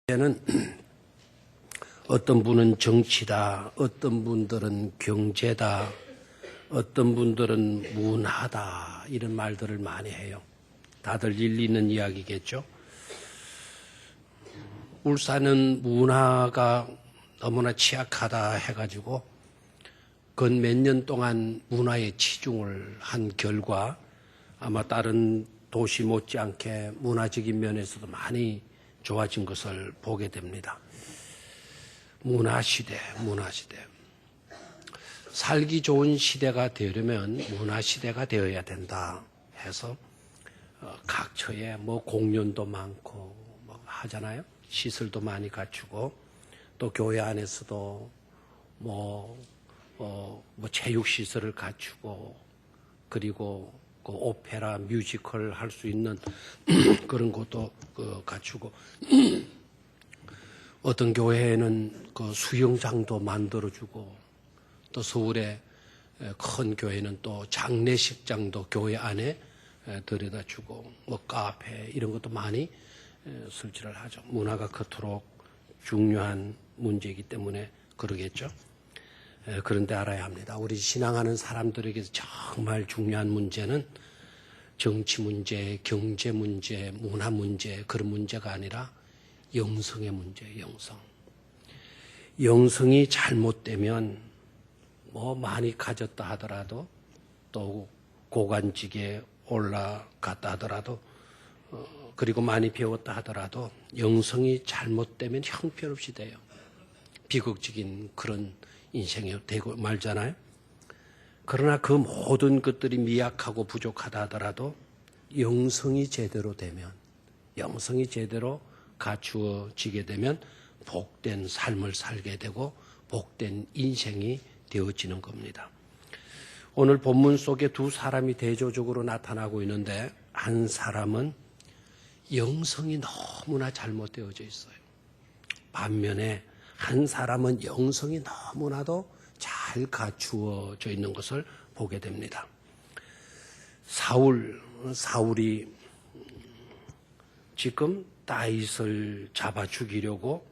는 어떤 분은 정치다, 어떤 분들은 경제다, 어떤 분들은 문화다 이런 말들을 많이 해요. 다들 일리 있는 이야기겠죠. 울산은 문화가 너무나 취약하다 해가지고 근 몇 년 동안 문화에 치중을 한 결과 아마 다른 도시 못지않게 문화적인 면에서도 많이 좋아진 것을 보게 됩니다. 문화시대. 살기 좋은 시대가 되려면 문화시대가 되어야 된다 해서 각처에 공연도 많고 하잖아요. 시설도 많이 갖추고 또 교회 안에서도 체육시설을 갖추고 그리고 그 오페라, 뮤지컬 할 수 있는 그런 것도 갖추고 어떤 교회에는 그 수영장도 만들어주고 또 서울의 큰 교회는 또 장례식장도 교회 안에 들여다주고 카페 이런 것도 많이 설치를 하죠. 문화가 그토록 중요한 문제이기 때문에 그러겠죠. 그런데 알아야 합니다. 우리 신앙하는 사람들에게 정말 중요한 문제는 정치 문제, 경제 문제, 문화 문제 그런 문제가 아니라 영성의 문제예요. 영성. 영성이 잘못되면 많이 가졌다 하더라도 또 고관직에 올라갔다 하더라도 그리고 많이 배웠다 하더라도 영성이 잘못되면 형편없이 돼요. 비극적인 그런 인생이 되고 말잖아요. 그러나 그 모든 것들이 미약하고 부족하다 하더라도 영성이 제대로 되면, 영성이 제대로 갖추어지게 되면 복된 삶을 살게 되고 복된 인생이 되어지는 겁니다. 오늘 본문 속에 두 사람이 대조적으로 나타나고 있는데 한 사람은 영성이 너무나 잘못되어져 있어요. 반면에 한 사람은 영성이 너무나도 잘 갖추어져 있는 것을 보게 됩니다. 사울이 지금 다윗을 잡아 죽이려고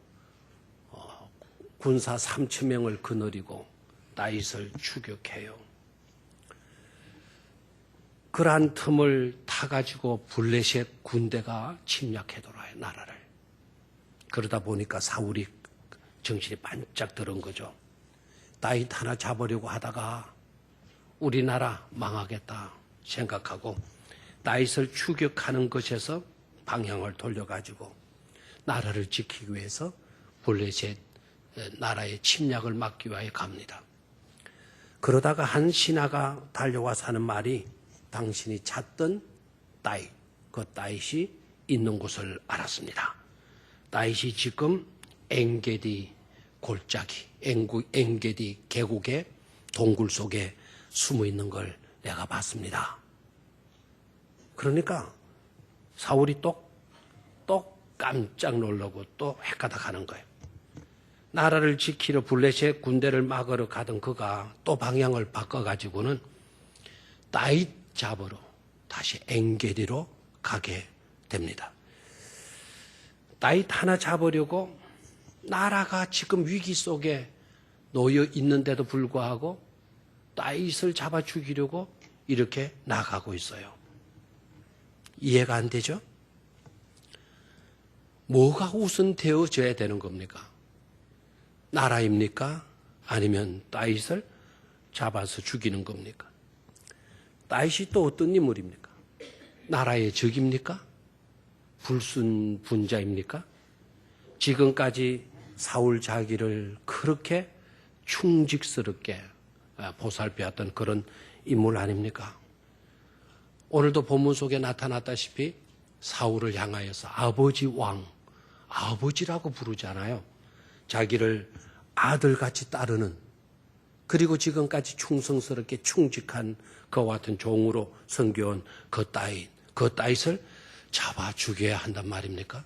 군사 3,000명을 거느리고 다윗을 추격해요. 그러한 틈을 타가지고 블레셋 군대가 침략해 돌아요, 나라를. 그러다 보니까 사울이 정신이 반짝 들은 거죠. 다윗 하나 잡으려고 하다가 우리나라 망하겠다 생각하고 다윗을 추격하는 것에서 방향을 돌려가지고 나라를 지키기 위해서 블레셋 나라의 침략을 막기 위하여 갑니다. 그러다가 한 신하가 달려와서 하는 말이 당신이 찾던 다윗, 그 다윗이 있는 곳을 알았습니다. 다윗이 지금 엔게디 골짜기, 엔게디 계곡의 동굴 속에 숨어 있는 걸 내가 봤습니다. 그러니까 사울이 또 깜짝 놀라고 또 헷가닥 하는 거예요. 나라를 지키러 블레셋 군대를 막으러 가던 그가 또 방향을 바꿔가지고는 다윗 잡으러 다시 엔게디로 가게 됩니다. 다윗 하나 잡으려고 나라가 지금 위기 속에 놓여 있는데도 불구하고 다윗을 잡아 죽이려고 이렇게 나가고 있어요. 이해가 안 되죠? 뭐가 우선되어져야 되는 겁니까? 나라입니까? 아니면 다윗을 잡아서 죽이는 겁니까? 다윗이 또 어떤 인물입니까? 나라의 적입니까? 불순분자입니까? 지금까지 사울 자기를 그렇게 충직스럽게 보살펴왔던 그런 인물 아닙니까? 오늘도 본문 속에 나타났다시피 사울을 향하여서 아버지 왕, 아버지라고 부르잖아요. 자기를 아들같이 따르는 그리고 지금까지 충성스럽게 충직한 그와 같은 종으로 섬겨온 그 다윗을 잡아 죽여야 한단 말입니까?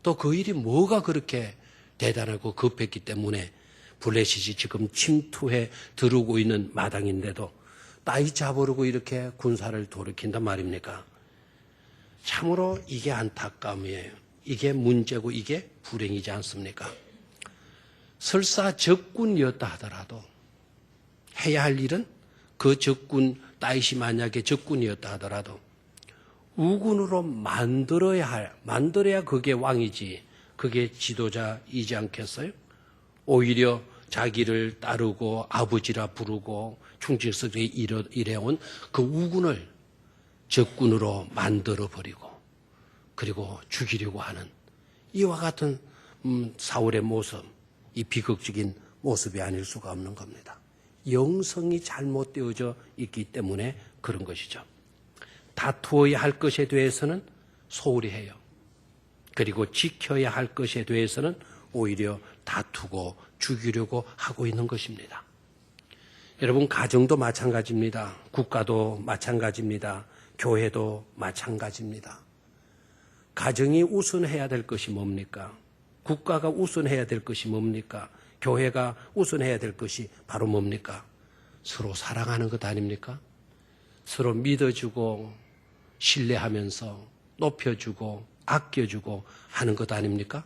또 그 일이 뭐가 그렇게 대단하고 급했기 때문에 블레셋이 지금 침투해 들어오고 있는 마당인데도 다윗 잡으려고 이렇게 군사를 돌이킨단 말입니까? 참으로 이게 안타까움이에요. 이게 문제고 이게 불행이지 않습니까? 설사 적군이었다 하더라도 해야 할 일은 그 적군, 다윗이 만약에 적군이었다 하더라도 우군으로 만들어야 그게 왕이지, 그게 지도자이지 않겠어요? 오히려 자기를 따르고 아버지라 부르고 충직스럽게 일해온 그 우군을 적군으로 만들어버리고 그리고 죽이려고 하는 이와 같은 사울의 모습, 이 비극적인 모습이 아닐 수가 없는 겁니다. 영성이 잘못되어져 있기 때문에 그런 것이죠. 다투어야 할 것에 대해서는 소홀히 해요. 그리고 지켜야 할 것에 대해서는 오히려 다투고 죽이려고 하고 있는 것입니다. 여러분, 가정도 마찬가지입니다. 국가도 마찬가지입니다. 교회도 마찬가지입니다. 가정이 우선해야 될 것이 뭡니까? 국가가 우선해야 될 것이 뭡니까? 교회가 우선해야 될 것이 바로 뭡니까? 서로 사랑하는 것 아닙니까? 서로 믿어주고 신뢰하면서 높여주고 아껴주고 하는 것 아닙니까?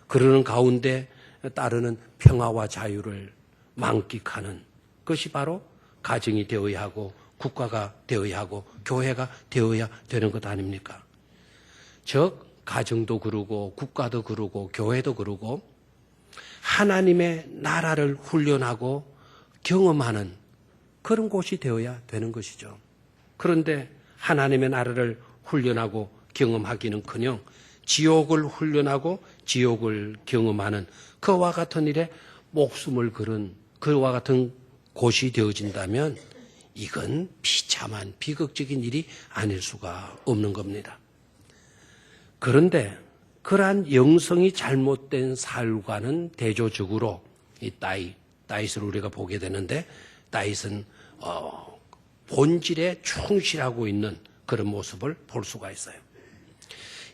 그러는 가운데 따르는 평화와 자유를 만끽하는 것이 바로 가정이 되어야 하고 국가가 되어야 하고 교회가 되어야 되는 것 아닙니까? 즉 가정도 그러고 국가도 그러고 교회도 그러고 하나님의 나라를 훈련하고 경험하는 그런 곳이 되어야 되는 것이죠. 그런데 하나님의 나라를 훈련하고 경험하기는커녕 지옥을 훈련하고 지옥을 경험하는 그와 같은 일에 목숨을 걸은 그와 같은 곳이 되어진다면 이건 비참한 비극적인 일이 아닐 수가 없는 겁니다. 그런데 그러한 영성이 잘못된 삶과는 대조적으로 이 다윗을 우리가 보게 되는데 다윗은 본질에 충실하고 있는 그런 모습을 볼 수가 있어요.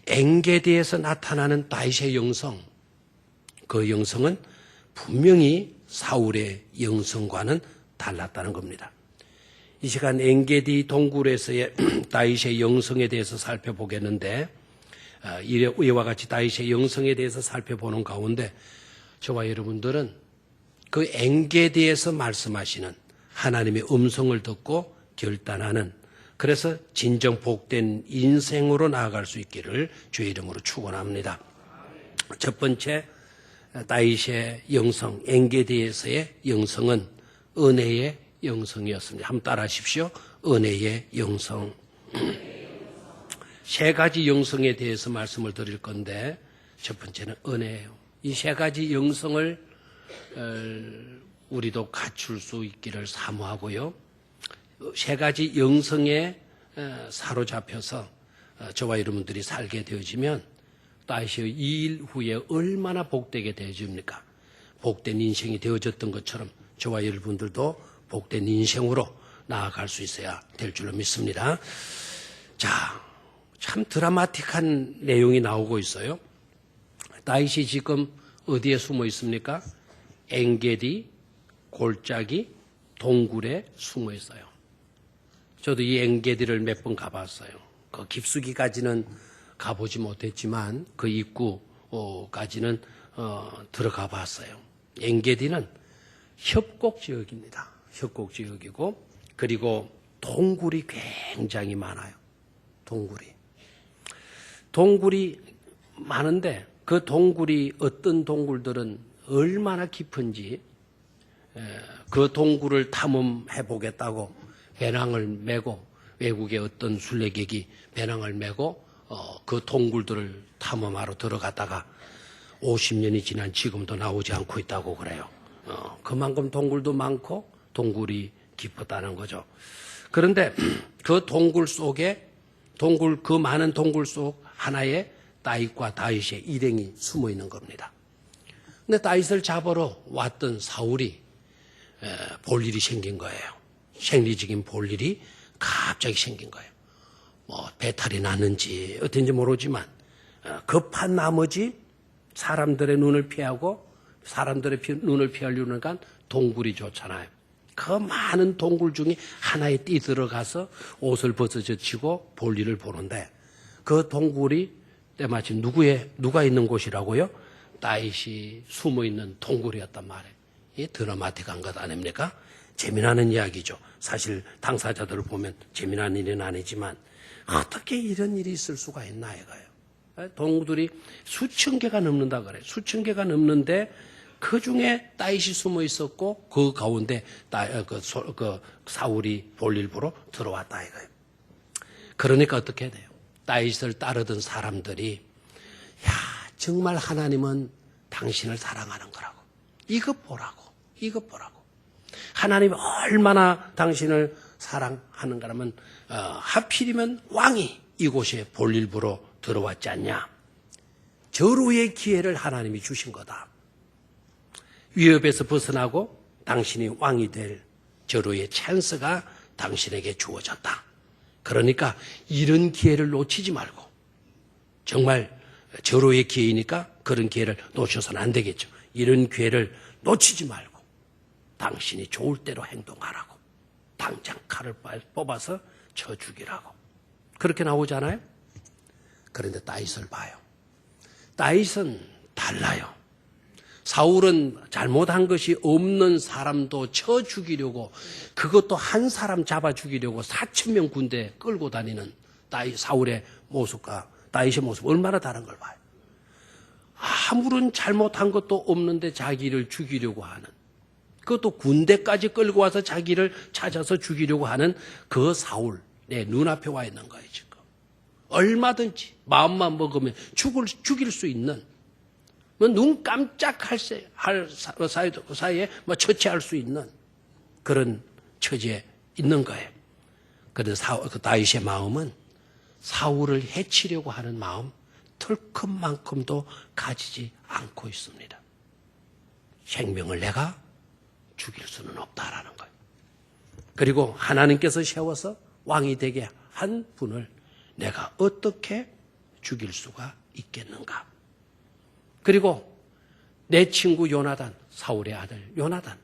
엥게디에서 나타나는 다윗의 영성, 그 영성은 분명히 사울의 영성과는 달랐다는 겁니다. 이 시간 엥게디 동굴에서의 다윗의 영성에 대해서 살펴보겠는데 이와 같이 다윗의 영성에 대해서 살펴보는 가운데 저와 여러분들은 그 엥게디에서 말씀하시는 하나님의 음성을 듣고 결단하는, 그래서 진정 복된 인생으로 나아갈 수 있기를 주의 이름으로 축원합니다. 첫 번째 다윗의 영성, 엥게디에서의 영성은 은혜의 영성이었습니다. 한번 따라하십시오. 은혜의 영성. 세 가지 영성에 대해서 말씀을 드릴 건데 첫 번째는 은혜예요. 이 세 가지 영성을 우리도 갖출 수 있기를 사모하고요. 세 가지 영성에 사로잡혀서 저와 여러분들이 살게 되어지면 다윗이 이 일 후에 얼마나 복되게 되어집니까? 복된 인생이 되어졌던 것처럼 저와 여러분들도 복된 인생으로 나아갈 수 있어야 될 줄로 믿습니다. 자, 참 드라마틱한 내용이 나오고 있어요. 다윗이 지금 어디에 숨어 있습니까? 엥게디 골짜기 동굴에 숨어 있어요. 저도 이 엥게디를 몇 번 가봤어요. 그 깊숙이까지는 가보지 못했지만 그 입구까지는 들어가 봤어요. 엥게디는 협곡지역입니다. 협곡지역이고 그리고 동굴이 굉장히 많아요. 동굴이 많은데 그 동굴이 어떤 동굴들은 얼마나 깊은지 그 동굴을 탐험해 보겠다고 배낭을 메고 외국의 어떤 순례객이 배낭을 메고 그 동굴들을 탐험하러 들어갔다가 50년이 지난 지금도 나오지 않고 있다고 그래요. 그만큼 동굴도 많고 동굴이 깊었다는 거죠. 그런데 그 동굴 속에 그 많은 동굴 속 하나에 다윗과 다윗의 일행이 숨어 있는 겁니다. 근데 다윗을 잡으러 왔던 사울이 볼 일이 생긴 거예요. 생리적인 볼 일이 갑자기 생긴 거예요. 뭐 배탈이 났는지 어떤지 모르지만 급한 나머지 사람들의 눈을 피하고 사람들의 눈을 피하려니까 동굴이 좋잖아요. 그 많은 동굴 중에 하나에 뛰 들어가서 옷을 벗어젖히고 볼일을 보는데 그 동굴이 때마침 누가 있는 곳이라고요? 다윗이 숨어있는 동굴이었단 말이에요. 이 드라마틱한 것 아닙니까? 재미나는 이야기죠. 사실 당사자들을 보면 재미난 일은 아니지만 어떻게 이런 일이 있을 수가 있나 이거예요. 동굴이 수천 개가 넘는다 그래요. 수천 개가 넘는데 그 중에 다윗이 숨어 있었고 그 가운데 사울이 볼일 보러 들어왔다 이거예요. 그러니까 어떻게 돼요? 다윗을 따르던 사람들이 야 정말 하나님은 당신을 사랑하는 거라고. 이것 보라고. 하나님이 얼마나 당신을 사랑하는 거라면 하필이면 왕이 이곳에 볼일 보러 들어왔지 않냐. 절호의 기회를 하나님이 주신 거다. 위협에서 벗어나고 당신이 왕이 될 절호의 찬스가 당신에게 주어졌다. 그러니까 이런 기회를 놓치지 말고 정말 절호의 기회이니까 그런 기회를 놓쳐서는 안 되겠죠. 이런 기회를 놓치지 말고 당신이 좋을 대로 행동하라고. 당장 칼을 뽑아서 쳐 죽이라고. 그렇게 나오잖아요. 그런데 다윗을 봐요. 다윗은 달라요. 사울은 잘못한 것이 없는 사람도 쳐 죽이려고 그것도 한 사람 잡아 죽이려고 4,000명 군대 끌고 다니는 사울의 모습과 다윗의 모습 얼마나 다른 걸 봐요. 아무런 잘못한 것도 없는데 자기를 죽이려고 하는 그것도 군대까지 끌고 와서 자기를 찾아서 죽이려고 하는 그 사울 내 눈앞에 와 있는 거예요 지금. 얼마든지 마음만 먹으면 죽일 수 있는 눈 깜짝할 사이에 처치할 수 있는 그런 처지에 있는 거예요. 그래서 그 다윗의 마음은 사울을 해치려고 하는 마음 털큼만큼도 가지지 않고 있습니다. 생명을 내가 죽일 수는 없다라는 거예요. 그리고 하나님께서 세워서 왕이 되게 한 분을 내가 어떻게 죽일 수가 있겠는가. 그리고 내 친구 요나단, 사울의 아들 요나단,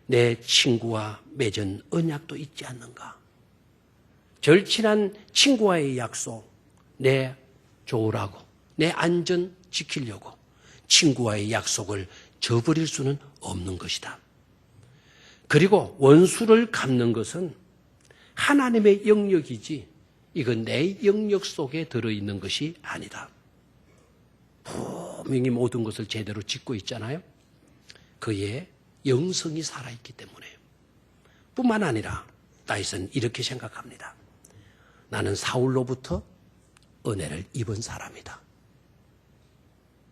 내 친구와 맺은 언약도 잊지 않는가. 절친한 친구와의 약속, 내 좋으라고, 내 안전 지키려고 친구와의 약속을 저버릴 수는 없는 것이다. 그리고 원수를 갚는 것은 하나님의 영역이지 이건 내 영역 속에 들어있는 것이 아니다. 분명히 모든 것을 제대로 짓고 있잖아요. 그의 영성이 살아있기 때문에 뿐만 아니라 다윗은 이렇게 생각합니다. 나는 사울로부터 은혜를 입은 사람이다.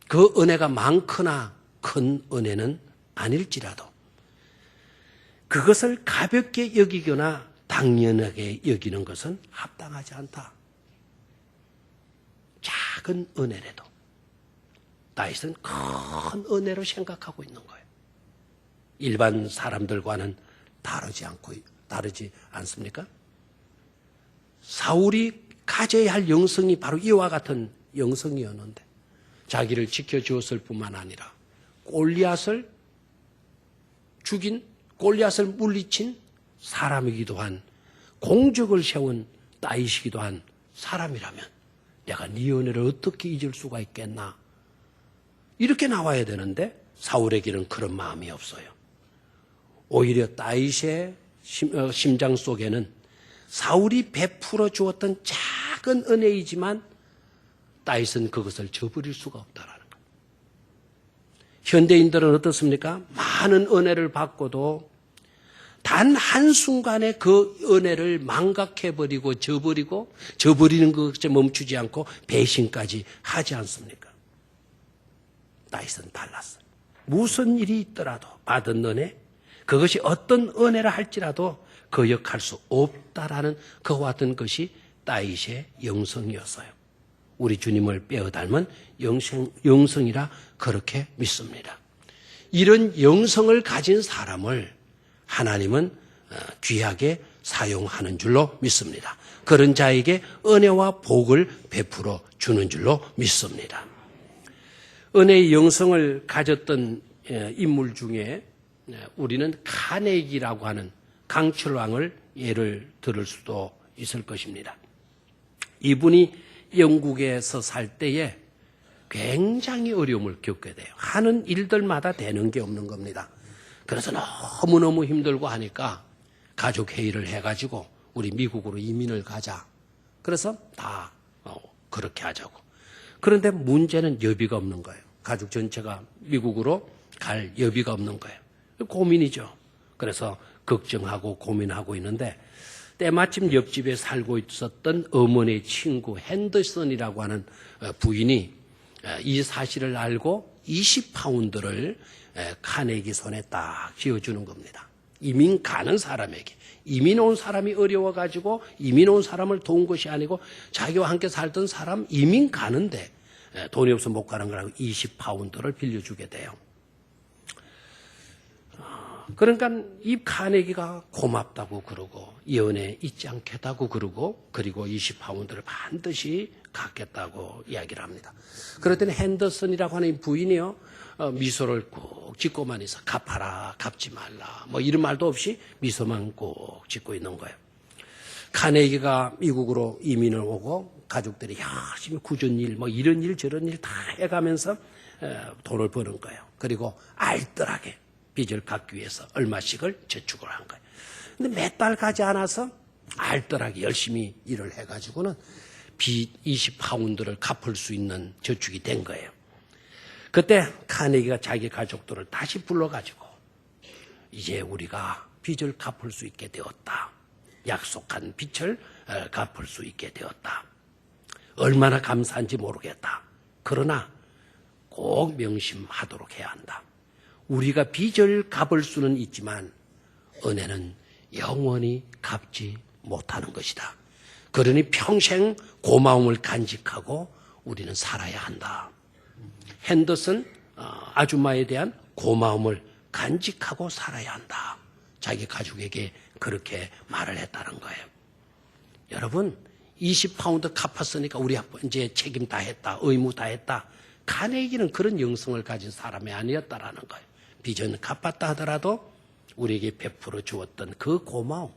그 은혜가 많거나 큰 은혜는 아닐지라도 그것을 가볍게 여기거나 당연하게 여기는 것은 합당하지 않다. 작은 은혜라도 다윗은 큰 은혜로 생각하고 있는 거예요. 일반 사람들과는 다르지 않습니까? 사울이 가져야 할 영성이 바로 이와 같은 영성이었는데 자기를 지켜주었을 뿐만 아니라 골리앗을 죽인 골리앗을 물리친 사람이기도 한 공적을 세운 다윗이기도 한 사람이라면 내가 네 은혜를 어떻게 잊을 수가 있겠나. 이렇게 나와야 되는데 사울에게는 그런 마음이 없어요. 오히려 다윗의 심장 속에는 사울이 베풀어 주었던 작은 은혜이지만 다윗은 그것을 저버릴 수가 없다라는 거예요. 현대인들은 어떻습니까? 많은 은혜를 받고도 단 한순간에 그 은혜를 망각해버리고 저버리는 것에 멈추지 않고 배신까지 하지 않습니까? 다윗은 달랐어요. 무슨 일이 있더라도 받은 은혜, 그것이 어떤 은혜라 할지라도 거역할 수 없다라는 그와 같은 것이 다윗의 영성이었어요. 우리 주님을 빼어 닮은 영성이라 그렇게 믿습니다. 이런 영성을 가진 사람을 하나님은 귀하게 사용하는 줄로 믿습니다. 그런 자에게 은혜와 복을 베풀어 주는 줄로 믿습니다. 은혜의 영성을 가졌던 인물 중에 우리는 카네기라고 하는 강철왕을 예를 들을 수도 있을 것입니다. 이분이 영국에서 살 때에 굉장히 어려움을 겪게 돼요. 하는 일들마다 되는 게 없는 겁니다. 그래서 너무너무 힘들고 하니까 가족 회의를 해가지고 우리 미국으로 이민을 가자. 그래서 다 그렇게 하자고. 그런데 문제는 여비가 없는 거예요. 가족 전체가 미국으로 갈 여비가 없는 거예요. 고민이죠. 그래서 걱정하고 고민하고 있는데 때마침 옆집에 살고 있었던 어머니의 친구 핸더슨이라고 하는 부인이 이 사실을 알고 20파운드를 카네기 손에 딱 쥐어주는 겁니다. 이민 가는 사람에게. 이민 온 사람이 어려워가지고 이민 온 사람을 도운 것이 아니고 자기와 함께 살던 사람 이민 가는데 돈이 없어 못 가는 거라고 20파운드를 빌려주게 돼요. 그러니까 이 카네기가 고맙다고 그러고 연애 잊지 않겠다고 그러고 그리고 20파운드를 반드시 갖겠다고 이야기를 합니다. 그랬더니 핸더슨이라고 하는 부인이요. 미소를 꾹 짓고만 있어. 갚아라, 갚지 말라. 뭐 이런 말도 없이 미소만 꾹 짓고 있는 거예요. 카네기가 미국으로 이민을 오고 가족들이 열심히 구전 일, 뭐 이런 일 저런 일 다 해가면서 돈을 버는 거예요. 그리고 알뜰하게 빚을 갚기 위해서 얼마씩을 저축을 한 거예요. 근데 몇 달 가지 않아서 알뜰하게 열심히 일을 해가지고는 빚 20파운드를 갚을 수 있는 저축이 된 거예요. 그때 카네기가 자기 가족들을 다시 불러가지고 이제 우리가 빚을 갚을 수 있게 되었다. 약속한 빚을 갚을 수 있게 되었다. 얼마나 감사한지 모르겠다. 그러나 꼭 명심하도록 해야 한다. 우리가 빚을 갚을 수는 있지만 은혜는 영원히 갚지 못하는 것이다. 그러니 평생 고마움을 간직하고 우리는 살아야 한다. 핸더슨 아줌마에 대한 고마움을 간직하고 살아야 한다. 자기 가족에게 그렇게 말을 했다는 거예요. 여러분 20파운드 갚았으니까 우리 이제 책임 다 했다. 의무 다 했다. 카네기는 그런 영성을 가진 사람이 아니었다라는 거예요. 빚은 갚았다 하더라도 우리에게 베풀어 주었던 그 고마움,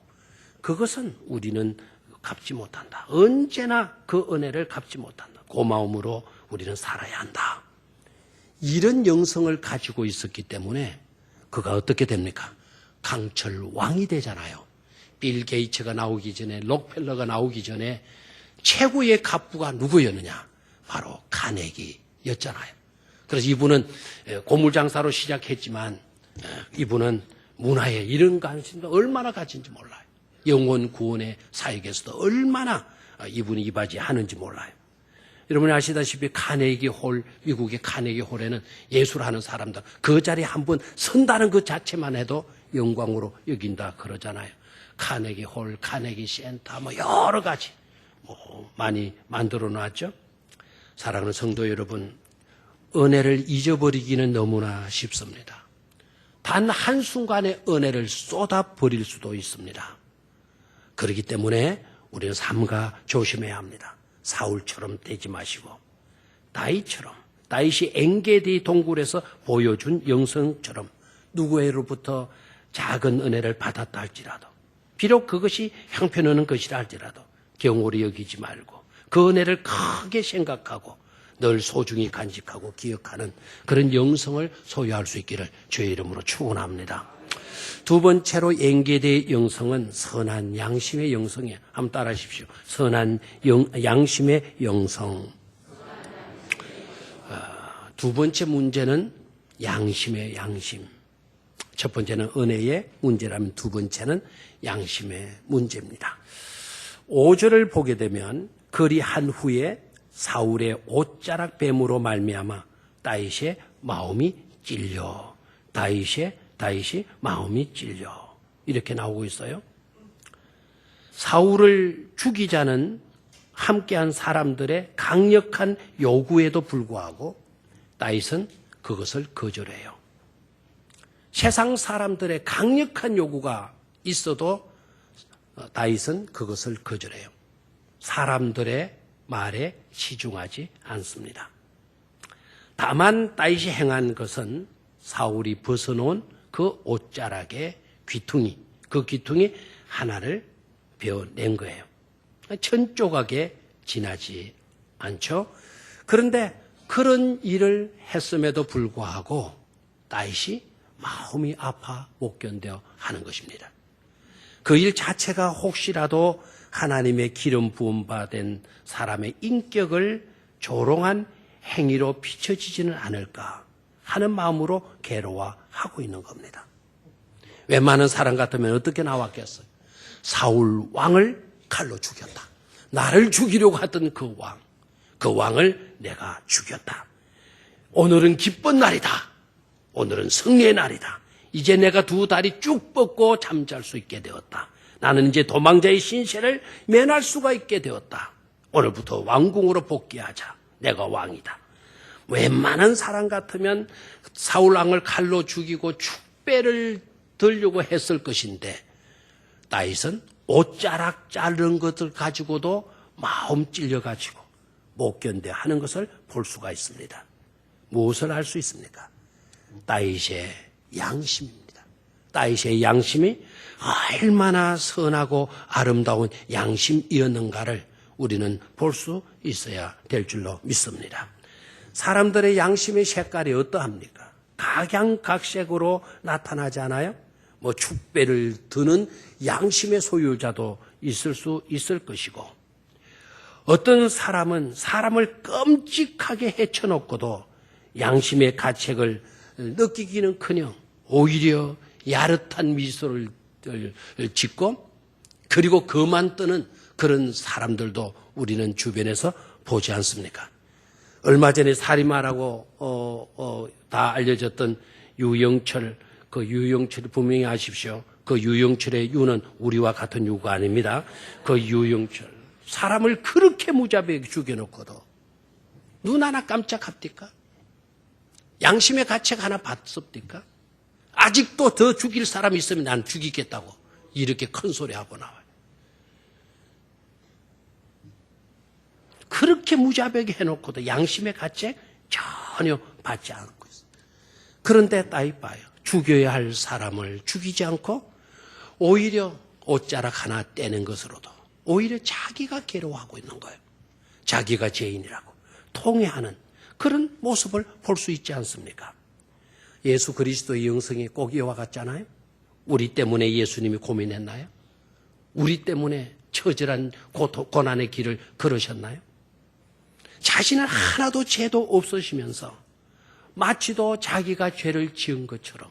그것은 우리는 갚지 못한다. 언제나 그 은혜를 갚지 못한다. 고마움으로 우리는 살아야 한다. 이런 영성을 가지고 있었기 때문에 그가 어떻게 됩니까? 강철 왕이 되잖아요. 빌 게이츠가 나오기 전에, 록펠러가 나오기 전에 최고의 갑부가 누구였느냐? 바로 카네기였잖아요. 그래서 이분은 고물장사로 시작했지만 이분은 문화에 이런 관심도 얼마나 가진지 몰라요. 영혼 구원의 사역에서도 얼마나 이분이 이바지하는지 몰라요. 여러분이 아시다시피 카네기 홀, 미국의 카네기 홀에는 예술을 하는 사람들 그 자리에 한번 선다는 그 자체만 해도 영광으로 여긴다 그러잖아요. 카네기 홀, 카네기 센터 뭐 여러 가지 많이 만들어 놨죠. 사랑하는 성도 여러분, 은혜를 잊어버리기는 너무나 쉽습니다. 단 한순간에 은혜를 쏟아버릴 수도 있습니다. 그렇기 때문에 우리는 삼가 조심해야 합니다. 사울처럼 되지 마시고 다윗처럼, 다윗이 엔게디 동굴에서 보여준 영성처럼 누구에게로부터 작은 은혜를 받았다 할지라도 비록 그것이 형편없는 것이라 할지라도 경홀히 여기지 말고 그 은혜를 크게 생각하고 늘 소중히 간직하고 기억하는 그런 영성을 소유할 수 있기를 주의 이름으로 축원합니다. 두 번째로 엔게디의 영성은 선한 양심의 영성이에요. 한번 따라 하십시오. 선한 양심의 영성. 두 번째 문제는 양심의 양심. 첫 번째는 은혜의 문제라면 두 번째는 양심의 문제입니다. 5절을 보게 되면 그리한 후에 사울의 옷자락 뱀으로 말미암아 다윗의 마음이 찔려. 다윗이 마음이 찔려. 이렇게 나오고 있어요. 사울을 죽이자는 함께한 사람들의 강력한 요구에도 불구하고 다윗은 그것을 거절해요. 세상 사람들의 강력한 요구가 있어도 다윗은 그것을 거절해요. 사람들의 말에 치중하지 않습니다. 다만 다윗이 행한 것은 사울이 벗어놓은 그 옷자락의 귀퉁이, 그 귀퉁이 하나를 베어낸 거예요. 천 조각에 지나지 않죠? 그런데 그런 일을 했음에도 불구하고 다윗이 마음이 아파 못 견뎌 하는 것입니다. 그 일 자체가 혹시라도 하나님의 기름 부음 받은 사람의 인격을 조롱한 행위로 비춰지지는 않을까 하는 마음으로 괴로워하고 있는 겁니다. 웬만한 사람 같으면 어떻게 나왔겠어요? 사울 왕을 칼로 죽였다. 나를 죽이려고 하던 그 왕을 내가 죽였다. 오늘은 기쁜 날이다. 오늘은 승리의 날이다. 이제 내가 두 다리 쭉 뻗고 잠잘 수 있게 되었다. 나는 이제 도망자의 신세를 면할 수가 있게 되었다. 오늘부터 왕궁으로 복귀하자. 내가 왕이다. 웬만한 사람 같으면 사울 왕을 칼로 죽이고 축배를 들려고 했을 것인데 다윗은 옷자락 자른 것을 가지고도 마음 찔려가지고 못 견뎌 하는 것을 볼 수가 있습니다. 무엇을 알 수 있습니까? 다윗의 양심입니다. 다윗의 양심이 얼마나 선하고 아름다운 양심이었는가를 우리는 볼 수 있어야 될 줄로 믿습니다. 사람들의 양심의 색깔이 어떠합니까? 각양각색으로 나타나지 않아요? 뭐 축배를 드는 양심의 소유자도 있을 수 있을 것이고, 어떤 사람은 사람을 끔찍하게 해쳐놓고도 양심의 가책을 느끼기는커녕 오히려 야릇한 미소를 짓고 그리고 그만 뜨는 그런 사람들도 우리는 주변에서 보지 않습니까? 얼마 전에 살인마라고 다 알려졌던 유영철, 그 유영철 분명히 아십시오. 그 유영철의 유는 우리와 같은 유가 아닙니다. 그 유영철 사람을 그렇게 무자비하게 죽여놓고도 눈 하나 깜짝합니까? 양심의 가책 하나 받습니까? 아직도 더 죽일 사람이 있으면 난 죽이겠다고 이렇게 큰 소리하고 나와요. 그렇게 무자비하게 해놓고도 양심의 가책 전혀 받지 않고 있어요. 그런데 다윗 봐요. 죽여야 할 사람을 죽이지 않고 오히려 옷자락 하나 떼는 것으로도 오히려 자기가 괴로워하고 있는 거예요. 자기가 죄인이라고 통회하는 그런 모습을 볼 수 있지 않습니까? 예수 그리스도의 영성이 꼭 이와 같잖아요. 우리 때문에 예수님이 고민했나요? 우리 때문에 처절한 고난의 길을 걸으셨나요? 자신은 하나도 죄도 없으시면서 마치도 자기가 죄를 지은 것처럼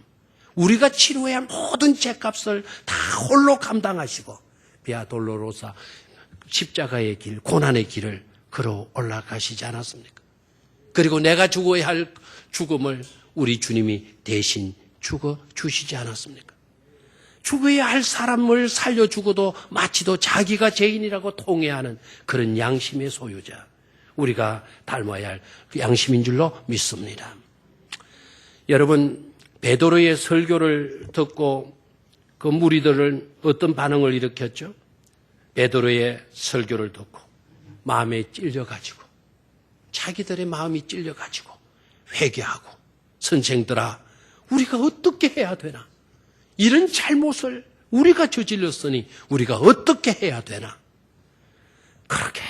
우리가 치료해야 할 모든 죄값을 다 홀로 감당하시고 비아 돌로로사 십자가의 길, 고난의 길을 걸어 올라가시지 않았습니까? 그리고 내가 죽어야 할 죽음을 우리 주님이 대신 죽어 주시지 않았습니까? 죽어야 할 사람을 살려 죽어도 마치도 자기가 죄인이라고 통회하는 그런 양심의 소유자, 우리가 닮아야 할 그 양심인 줄로 믿습니다. 여러분, 베드로의 설교를 듣고 그 무리들은 어떤 반응을 일으켰죠? 베드로의 설교를 듣고 마음에 찔려가지고 자기들의 마음이 찔려가지고 회개하고, 선생들아 우리가 어떻게 해야 되나? 이런 잘못을 우리가 저질렀으니 우리가 어떻게 해야 되나? 그렇게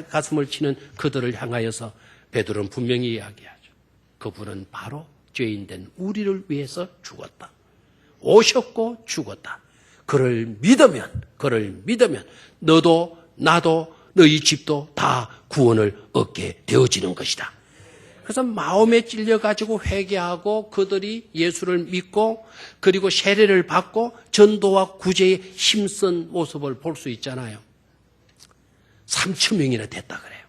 가슴을 치는 그들을 향하여서 베드로는 분명히 이야기하죠. 그분은 바로 죄인된 우리를 위해서 죽었다. 오셨고 죽었다. 그를 믿으면 너도 나도 너희 집도 다 구원을 얻게 되어지는 것이다. 그래서 마음에 찔려가지고 회개하고 그들이 예수를 믿고 그리고 세례를 받고 전도와 구제에 힘쓴 모습을 볼 수 있잖아요. 3,000명이나 됐다 그래요.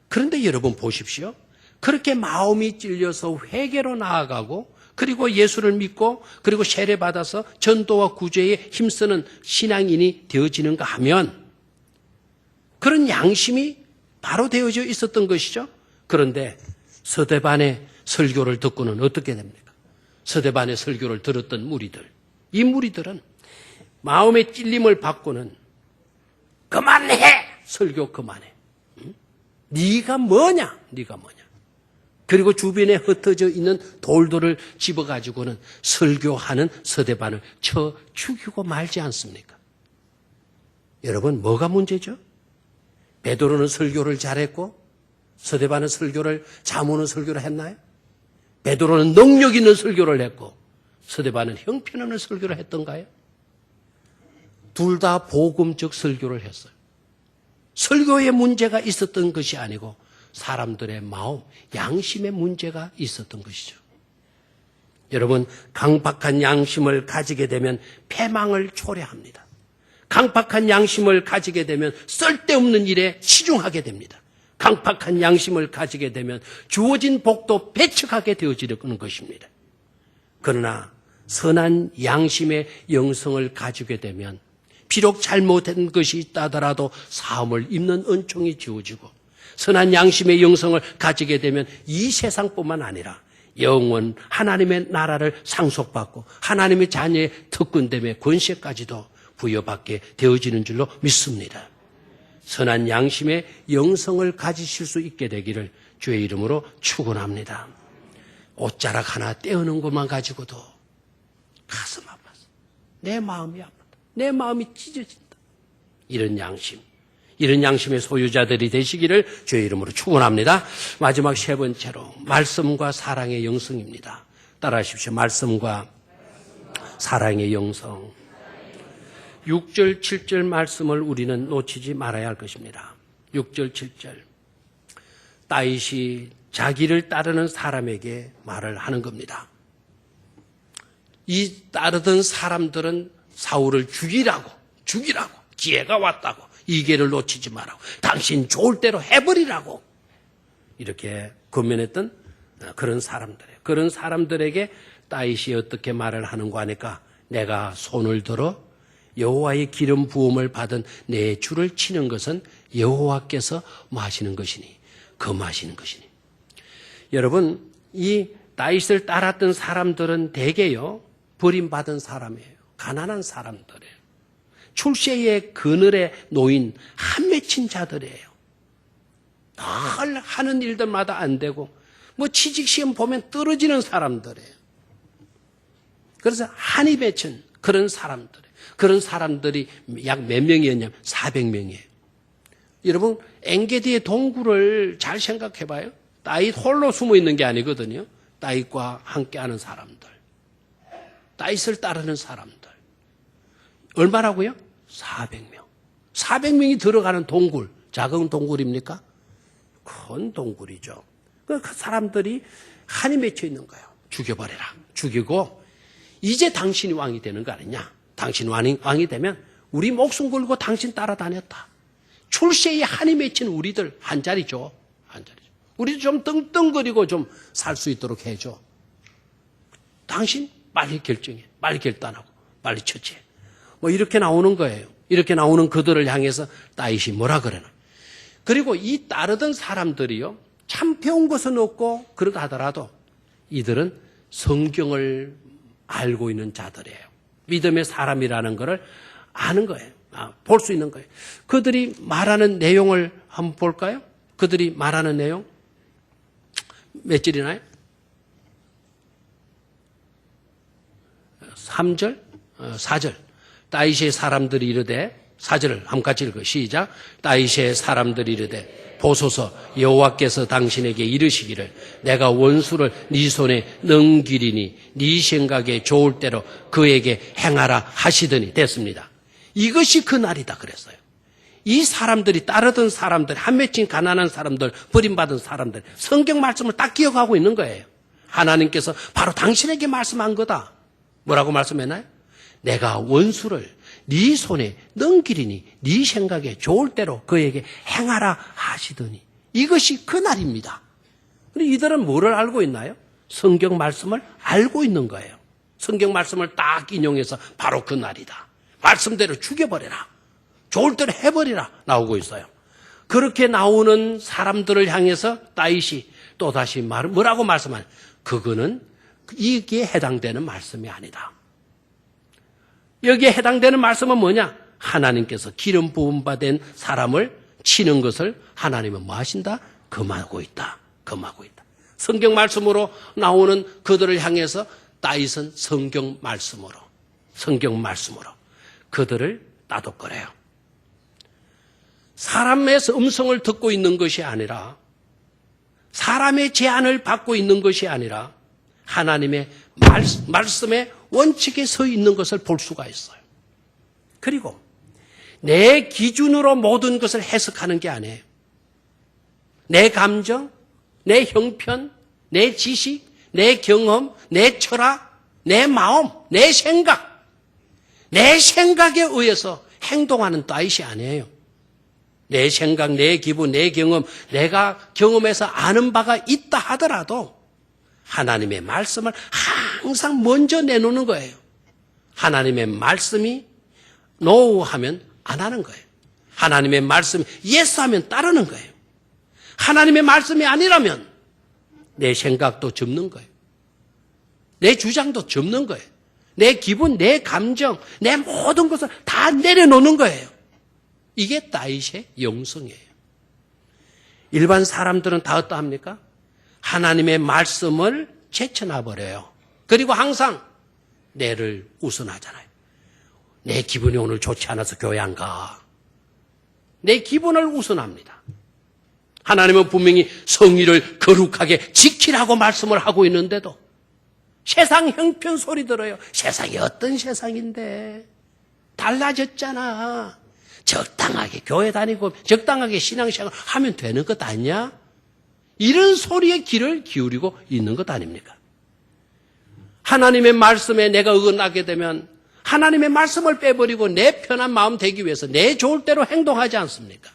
그런데 여러분 보십시오. 그렇게 마음이 찔려서 회개로 나아가고 그리고 예수를 믿고 그리고 세례 받아서 전도와 구제에 힘쓰는 신앙인이 되어지는가 하면 그런 양심이 바로 되어져 있었던 것이죠. 그런데 서대반의 설교를 듣고는 어떻게 됩니까? 서대반의 설교를 들었던 무리들, 이 무리들은 마음의 찔림을 받고는 그만해! 설교 그만해. 응? 네가 뭐냐? 그리고 주변에 흩어져 있는 돌들을 집어가지고는 설교하는 서대반을 쳐 죽이고 말지 않습니까? 여러분, 뭐가 문제죠? 베드로는 설교를 잘했고 스데반은 설교를 잠오는 설교를 했나요? 베드로는 능력 있는 설교를 했고 스데반은 형편없는 설교를 했던가요? 둘 다 복음적 설교를 했어요. 설교에 문제가 있었던 것이 아니고 사람들의 마음, 양심의 문제가 있었던 것이죠. 여러분, 강박한 양심을 가지게 되면 패망을 초래합니다. 강박한 양심을 가지게 되면 쓸데없는 일에 치중하게 됩니다. 강박한 양심을 가지게 되면 주어진 복도 배척하게 되어지는 것입니다. 그러나 선한 양심의 영성을 가지게 되면 비록 잘못된 것이 있다 하더라도 사함을 입는 은총이 주어지고 선한 양심의 영성을 가지게 되면 이 세상뿐만 아니라 영원 하나님의 나라를 상속받고 하나님의 자녀의 특권됨의 권세까지도 부여받게 되어지는 줄로 믿습니다. 선한 양심의 영성을 가지실 수 있게 되기를 주의 이름으로 축원합니다. 옷자락 하나 떼어놓은 것만 가지고도 가슴 아파서 내 마음이 아프다. 내 마음이 찢어진다. 이런 양심의 소유자들이 되시기를 주의 이름으로 축원합니다. 마지막 세 번째로 말씀과 사랑의 영성입니다. 따라하십시오. 말씀과 사랑의 영성. 6절, 7절 말씀을 우리는 놓치지 말아야 할 것입니다. 6절, 7절. 다윗이 자기를 따르는 사람에게 말을 하는 겁니다. 이 따르던 사람들은 사울을 죽이라고 기회가 왔다고 이 기회를 놓치지 말라고 당신 좋을 대로 해버리라고 이렇게 권면했던 그런 사람들에게 다윗이 어떻게 말을 하는가 하니까 내가 손을 들어 여호와의 기름 부음을 받은 내 줄을 치는 것은 여호와께서 마시는 것이니 금하시는 것이니. 여러분, 이 다윗을 따랐던 사람들은 대개요 버림받은 사람이에요. 가난한 사람들이에요. 출세의 그늘에 놓인 한 맺힌 자들이에요. 늘 하는 일들마다 안 되고 뭐 취직시험 보면 떨어지는 사람들이에요. 그래서 한이 맺힌 그런 사람들이 약 몇 명이었냐면 400명이에요. 여러분, 엔게디의 동굴을 잘 생각해 봐요. 다윗 홀로 숨어 있는 게 아니거든요. 다윗과 함께하는 사람들, 다윗을 따르는 사람들. 얼마라고요? 400명. 400명이 들어가는 동굴. 작은 동굴입니까? 큰 동굴이죠. 그 사람들이 한이 맺혀 있는 거예요. 죽여버려라. 죽이고 이제 당신이 왕이 되는 거 아니냐. 당신 왕이 되면 우리 목숨 걸고 당신 따라다녔다. 출세에 한이 맺힌 우리들 한 자리죠. 우리도 좀 떵떵거리고 좀 살 수 있도록 해줘. 당신 빨리 결정해. 빨리 결단하고 빨리 처치해. 뭐 이렇게 나오는 거예요. 이렇게 나오는 그들을 향해서 다윗이 뭐라 그러나. 그리고 이 따르던 사람들이요. 참 배운 것은 없고 그러다 하더라도 이들은 성경을 알고 있는 자들이에요. 믿음의 사람이라는 것을 아는 거예요. 볼 수 있는 거예요. 그들이 말하는 내용을 한번 볼까요? 그들이 말하는 내용 몇 절이나요? 3절, 4절. 다윗의 사람들이 이르되 4절을 한번 같이 읽어 시작. 다윗의 사람들이 이르되 보소서 여호와께서 당신에게 이르시기를 내가 원수를 네 손에 넘기리니 네 생각에 좋을 대로 그에게 행하라 하시더니 됐습니다. 이것이 그 날이다 그랬어요. 이 사람들이 따르던 사람들, 한 맺힌 가난한 사람들, 버림받은 사람들, 성경 말씀을 딱 기억하고 있는 거예요. 하나님께서 바로 당신에게 말씀한 거다. 뭐라고 말씀했나요? 내가 원수를 네 손에 넘기리니 네 생각에 좋을 대로 그에게 행하라 하시더니 이것이 그 날입니다. 그런데 이들은 뭐를 알고 있나요? 성경 말씀을 알고 있는 거예요. 성경 말씀을 딱 인용해서 바로 그 날이다. 말씀대로 죽여버려라. 좋을 대로 해버리라 나오고 있어요. 그렇게 나오는 사람들을 향해서 다윗이 또다시 뭐라고 말씀하냐. 그거는 이기에 해당되는 말씀이 아니다. 여기에 해당되는 말씀은 뭐냐? 하나님께서 기름 부음 받은 사람을 치는 것을 하나님은 뭐 하신다? 금하고 있다. 금하고 있다. 성경 말씀으로 나오는 그들을 향해서 다윗은 성경 말씀으로 그들을 따독거려요. 사람의 음성을 듣고 있는 것이 아니라 사람의 제안을 받고 있는 것이 아니라 하나님의 말씀의 원칙에 서 있는 것을 볼 수가 있어요. 그리고 내 기준으로 모든 것을 해석하는 게 아니에요. 내 감정, 내 형편, 내 지식, 내 경험, 내 철학, 내 마음, 내 생각, 내 생각에 의해서 행동하는 따윗이 아니에요. 내 생각, 내 기분, 내 경험, 내가 경험해서 아는 바가 있다 하더라도 하나님의 말씀을 항상 먼저 내놓는 거예요. 하나님의 말씀이 노 하면 안 하는 거예요. 하나님의 말씀이 예스 하면 따르는 거예요. 하나님의 말씀이 아니라면 내 생각도 접는 거예요. 내 주장도 접는 거예요. 내 기분, 내 감정, 내 모든 것을 다 내려놓는 거예요. 이게 다윗의 영성이에요. 일반 사람들은 다 어떠합니까? 하나님의 말씀을 제쳐놔버려요. 그리고 항상 내를 우선하잖아요. 내 기분이 오늘 좋지 않아서 교회 안 가. 내 기분을 우선합니다. 하나님은 분명히 성의를 거룩하게 지키라고 말씀을 하고 있는데도 세상 형편 소리 들어요. 세상이 어떤 세상인데 달라졌잖아. 적당하게 교회 다니고 적당하게 신앙생활 하면 되는 것 아니냐? 이런 소리에 귀를 기울이고 있는 것 아닙니까? 하나님의 말씀에 내가 어긋나게 되면 하나님의 말씀을 빼버리고 내 편한 마음 되기 위해서 내 좋을 대로 행동하지 않습니까?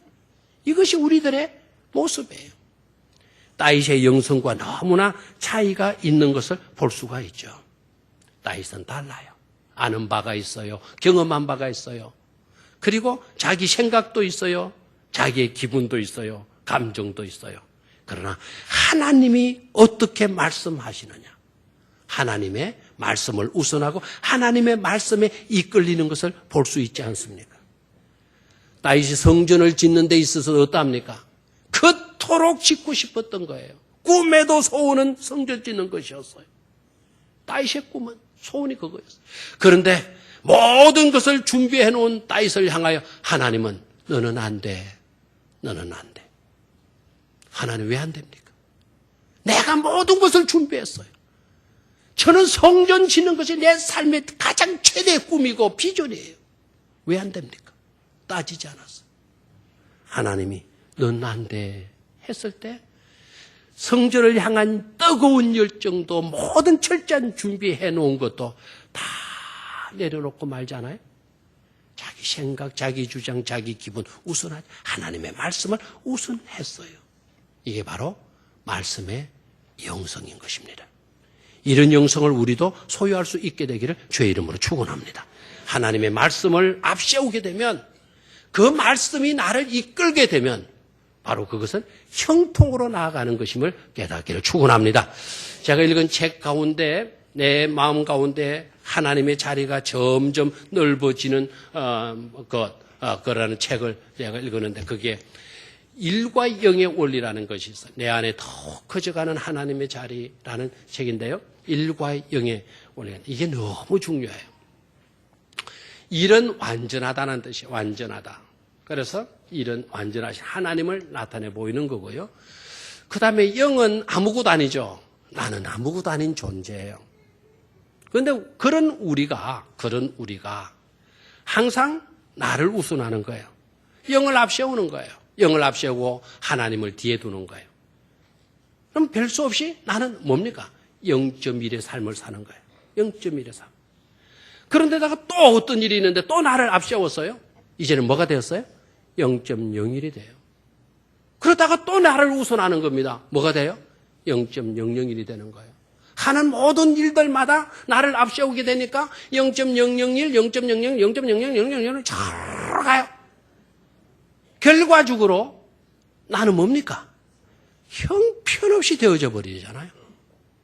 이것이 우리들의 모습이에요. 다윗의 영성과 너무나 차이가 있는 것을 볼 수가 있죠. 다윗은 달라요. 아는 바가 있어요. 경험한 바가 있어요. 그리고 자기 생각도 있어요. 자기의 기분도 있어요. 감정도 있어요. 그러나 하나님이 어떻게 말씀하시느냐. 하나님의 말씀을 우선하고 하나님의 말씀에 이끌리는 것을 볼 수 있지 않습니까? 다윗이 성전을 짓는 데 있어서 어떠합니까? 그토록 짓고 싶었던 거예요. 꿈에도 소원은 성전 짓는 것이었어요. 다윗의 꿈은 소원이 그거였어요. 그런데 모든 것을 준비해 놓은 다윗을 향하여 하나님은 너는 안 돼. 너는 안 돼. 하나님 왜 안 됩니까? 내가 모든 것을 준비했어요. 저는 성전 짓는 것이 내 삶의 가장 최대의 꿈이고 비전이에요. 왜 안 됩니까? 따지지 않았어요. 하나님이 넌 안 돼 했을 때 성전을 향한 뜨거운 열정도 모든 철저한 준비해 놓은 것도 다 내려놓고 말잖아요. 자기 생각, 자기 주장, 자기 기분 우선하지. 하나님의 말씀을 우선했어요. 이게 바로 말씀의 영성인 것입니다. 이런 영성을 우리도 소유할 수 있게 되기를 주의 이름으로 축원합니다. 하나님의 말씀을 앞세우게 되면 그 말씀이 나를 이끌게 되면 바로 그것은 형통으로 나아가는 것임을 깨닫기를 축원합니다. 제가 읽은 책 가운데 내 마음 가운데 하나님의 자리가 점점 넓어지는 거라는 책을 제가 읽었는데 그게 1과 0의 원리라는 것이 있어요. 내 안에 더 커져가는 하나님의 자리라는 책인데요. 1과 0의 원리. 이게 너무 중요해요. 1은 완전하다는 뜻이에요. 완전하다. 그래서 1은 완전하신 하나님을 나타내 보이는 거고요. 그 다음에 0은 아무것도 아니죠. 나는 아무것도 아닌 존재예요. 그런데 그런 우리가 항상 나를 우선하는 거예요. 0을 앞세우는 거예요. 0을 앞세우고 하나님을 뒤에 두는 거예요. 그럼 별 수 없이 나는 뭡니까? 0.1의 삶을 사는 거예요. 0.1의 삶. 그런데다가 또 어떤 일이 있는데 또 나를 앞세웠어요. 이제는 뭐가 되었어요? 0.01이 돼요. 그러다가 또 나를 우선하는 겁니다. 뭐가 돼요? 0.001이 되는 거예요. 하는 모든 일들마다 나를 앞세우게 되니까 0.001, 0.00, 0.00, 0.00을 잘 가요. 결과적으로 나는 뭡니까? 형편없이 되어져 버리잖아요.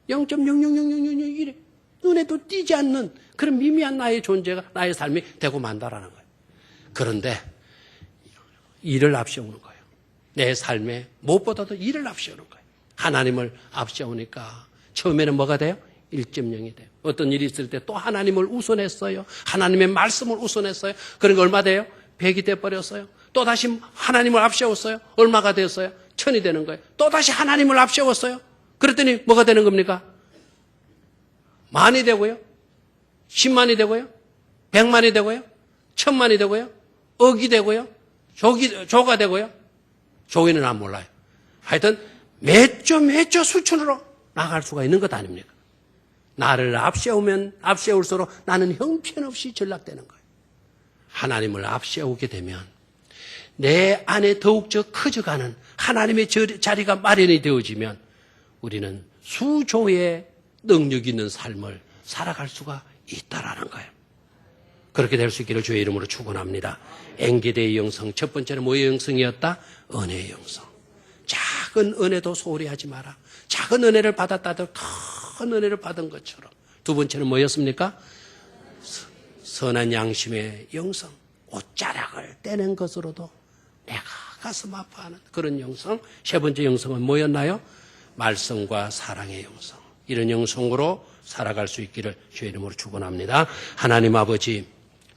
0.0000001에 눈에도 띄지 않는 그런 미미한 나의 존재가 나의 삶이 되고 만다라는 거예요. 그런데 일을 앞세우는 거예요. 내 삶에 무엇보다도 일을 앞세우는 거예요. 하나님을 앞세우니까 처음에는 뭐가 돼요? 1.0이 돼요. 어떤 일이 있을 때 또 하나님을 우선했어요. 하나님의 말씀을 우선했어요. 그러니까 얼마 돼요? 100이 돼버렸어요. 또다시 하나님을 앞세웠어요. 얼마가 되었어요? 1000이 되는 거예요. 또다시 하나님을 앞세웠어요. 그랬더니 뭐가 되는 겁니까? 만이 되고요. 10만이 되고요. 100만이 되고요. 1000만이 되고요. 억이 되고요. 조가 되고요. 조기는 안 몰라요. 하여튼 몇 조 수천으로 나갈 수가 있는 것 아닙니까? 나를 앞세우면 앞세울수록 나는 형편없이 전락되는 거예요. 하나님을 앞세우게 되면 내 안에 더욱더 커져가는 하나님의 자리가 마련이 되어지면 우리는 수조의 능력 있는 삶을 살아갈 수가 있다라는 거예요. 그렇게 될 수 있기를 주의 이름으로 축원합니다. 엔게디의 영성, 첫 번째는 뭐의 영성이었다? 은혜의 영성. 작은 은혜도 소홀히 하지 마라. 작은 은혜를 받았다도 큰 은혜를 받은 것처럼. 두 번째는 뭐였습니까? 선한 양심의 영성. 옷자락을 떼는 것으로도 내가 가슴 아파하는 그런 영성. 세 번째 영성은 뭐였나요? 말씀과 사랑의 영성. 이런 영성으로 살아갈 수 있기를 주의 이름으로 축원합니다. 하나님 아버지,